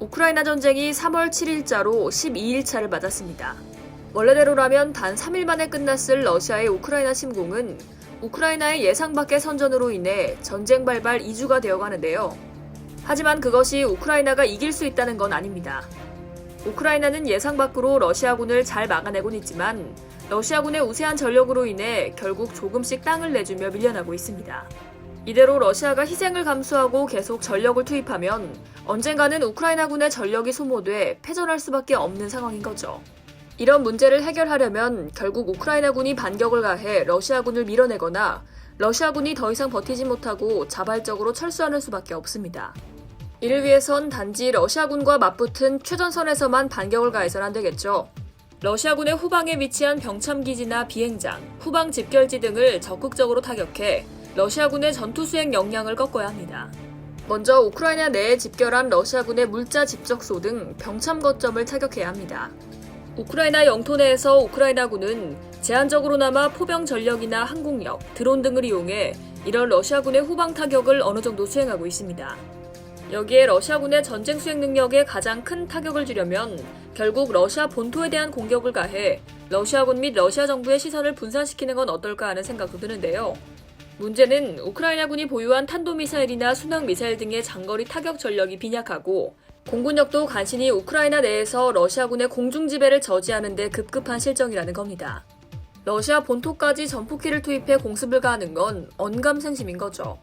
우크라이나 전쟁이 3월 7일자로 12일차를 맞았습니다. 원래대로라면 단 3일 만에 끝났을 러시아의 우크라이나 침공은 우크라이나의 예상 밖의 선전으로 인해 전쟁 발발 2주가 되어가는데요. 하지만 그것이 우크라이나가 이길 수 있다는 건 아닙니다. 우크라이나는 예상 밖으로 러시아군을 잘 막아내곤 있지만 러시아군의 우세한 전력으로 인해 결국 조금씩 땅을 내주며 밀려나고 있습니다. 이대로 러시아가 희생을 감수하고 계속 전력을 투입하면 언젠가는 우크라이나군의 전력이 소모돼 패전할 수밖에 없는 상황인 거죠. 이런 문제를 해결하려면 결국 우크라이나군이 반격을 가해 러시아군을 밀어내거나 러시아군이 더 이상 버티지 못하고 자발적으로 철수하는 수밖에 없습니다. 이를 위해선 단지 러시아군과 맞붙은 최전선에서만 반격을 가해서는 안 되겠죠. 러시아군의 후방에 위치한 병참기지나 비행장, 후방 집결지 등을 적극적으로 타격해 러시아군의 전투 수행 역량을 꺾어야 합니다. 먼저 우크라이나 내에 집결한 러시아군의 물자 집적소 등 병참 거점을 타격해야 합니다. 우크라이나 영토 내에서 우크라이나군은 제한적으로나마 포병 전력이나 항공력, 드론 등을 이용해 이런 러시아군의 후방 타격을 어느 정도 수행하고 있습니다. 여기에 러시아군의 전쟁 수행 능력에 가장 큰 타격을 주려면 결국 러시아 본토에 대한 공격을 가해 러시아군 및 러시아 정부의 시선을 분산시키는 건 어떨까 하는 생각도 드는데요. 문제는 우크라이나군이 보유한 탄도미사일이나 순항미사일 등의 장거리 타격 전력이 빈약하고 공군력도 간신히 우크라이나 내에서 러시아군의 공중지배를 저지하는 데 급급한 실정이라는 겁니다. 러시아 본토까지 전폭기를 투입해 공습을 가하는 건 언감생심인 거죠.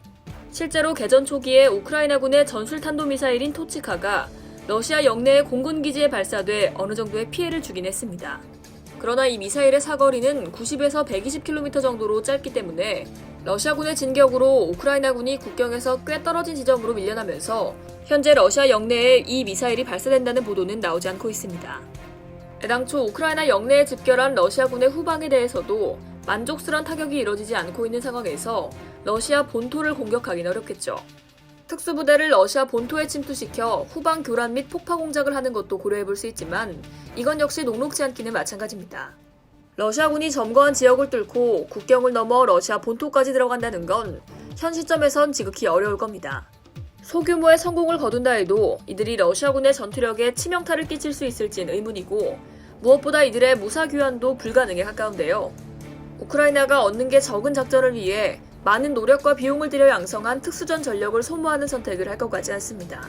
실제로 개전 초기에 우크라이나군의 전술 탄도미사일인 토치카가 러시아 영내의 공군기지에 발사돼 어느 정도의 피해를 주긴 했습니다. 그러나 이 미사일의 사거리는 90에서 120km 정도로 짧기 때문에 러시아군의 진격으로 우크라이나군이 국경에서 꽤 떨어진 지점으로 밀려나면서 현재 러시아 영내에 이 미사일이 발사된다는 보도는 나오지 않고 있습니다. 애당초 우크라이나 영내에 집결한 러시아군의 후방에 대해서도 만족스러운 타격이 이뤄지지 않고 있는 상황에서 러시아 본토를 공격하기는 어렵겠죠. 특수부대를 러시아 본토에 침투시켜 후방 교란 및 폭파 공작을 하는 것도 고려해볼 수 있지만 이건 역시 녹록지 않기는 마찬가지입니다. 러시아군이 점거한 지역을 뚫고 국경을 넘어 러시아 본토까지 들어간다는 건 현 시점에선 지극히 어려울 겁니다. 소규모의 성공을 거둔다 해도 이들이 러시아군의 전투력에 치명타를 끼칠 수 있을지는 의문이고 무엇보다 이들의 무사교환도 불가능에 가까운데요. 우크라이나가 얻는 게 적은 작전을 위해 많은 노력과 비용을 들여 양성한 특수전 전력을 소모하는 선택을 할 것 같지 않습니다.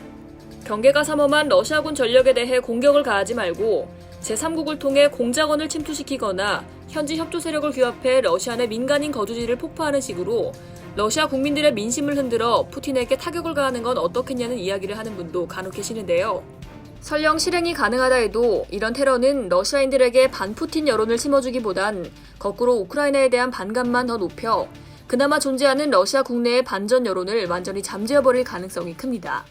경계가 삼엄한 러시아군 전력에 대해 공격을 가하지 말고 제3국을 통해 공작원을 침투시키거나 현지 협조 세력을 규합해 러시아 내 민간인 거주지를 폭파하는 식으로 러시아 국민들의 민심을 흔들어 푸틴에게 타격을 가하는 건 어떻겠냐는 이야기를 하는 분도 간혹 계시는데요. 설령 실행이 가능하다 해도 이런 테러는 러시아인들에게 반푸틴 여론을 심어주기보단 거꾸로 우크라이나에 대한 반감만 더 높여 그나마 존재하는 러시아 국내의 반전 여론을 완전히 잠재워버릴 가능성이 큽니다.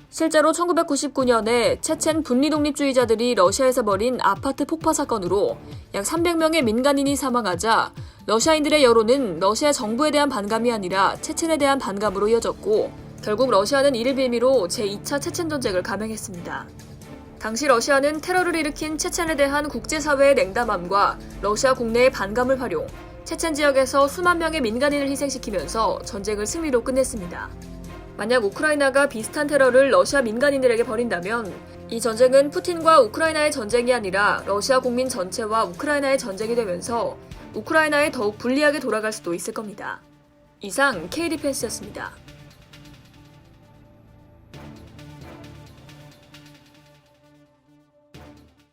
실제로 1999년에 체첸 분리독립주의자들이 러시아에서 벌인 아파트 폭파 사건으로 약 300명의 민간인이 사망하자 러시아인들의 여론은 러시아 정부에 대한 반감이 아니라 체첸에 대한 반감으로 이어졌고 결국 러시아는 이를 빌미로 제2차 체첸 전쟁을 감행했습니다. 당시 러시아는 테러를 일으킨 체첸에 대한 국제사회의 냉담함과 러시아 국내의 반감을 활용 체첸 지역에서 수만 명의 민간인을 희생시키면서 전쟁을 승리로 끝냈습니다. 만약 우크라이나가 비슷한 테러를 러시아 민간인들에게 벌인다면 이 전쟁은 푸틴과 우크라이나의 전쟁이 아니라 러시아 국민 전체와 우크라이나의 전쟁이 되면서 우크라이나에 더욱 불리하게 돌아갈 수도 있을 겁니다. 이상 KD펜스였습니다.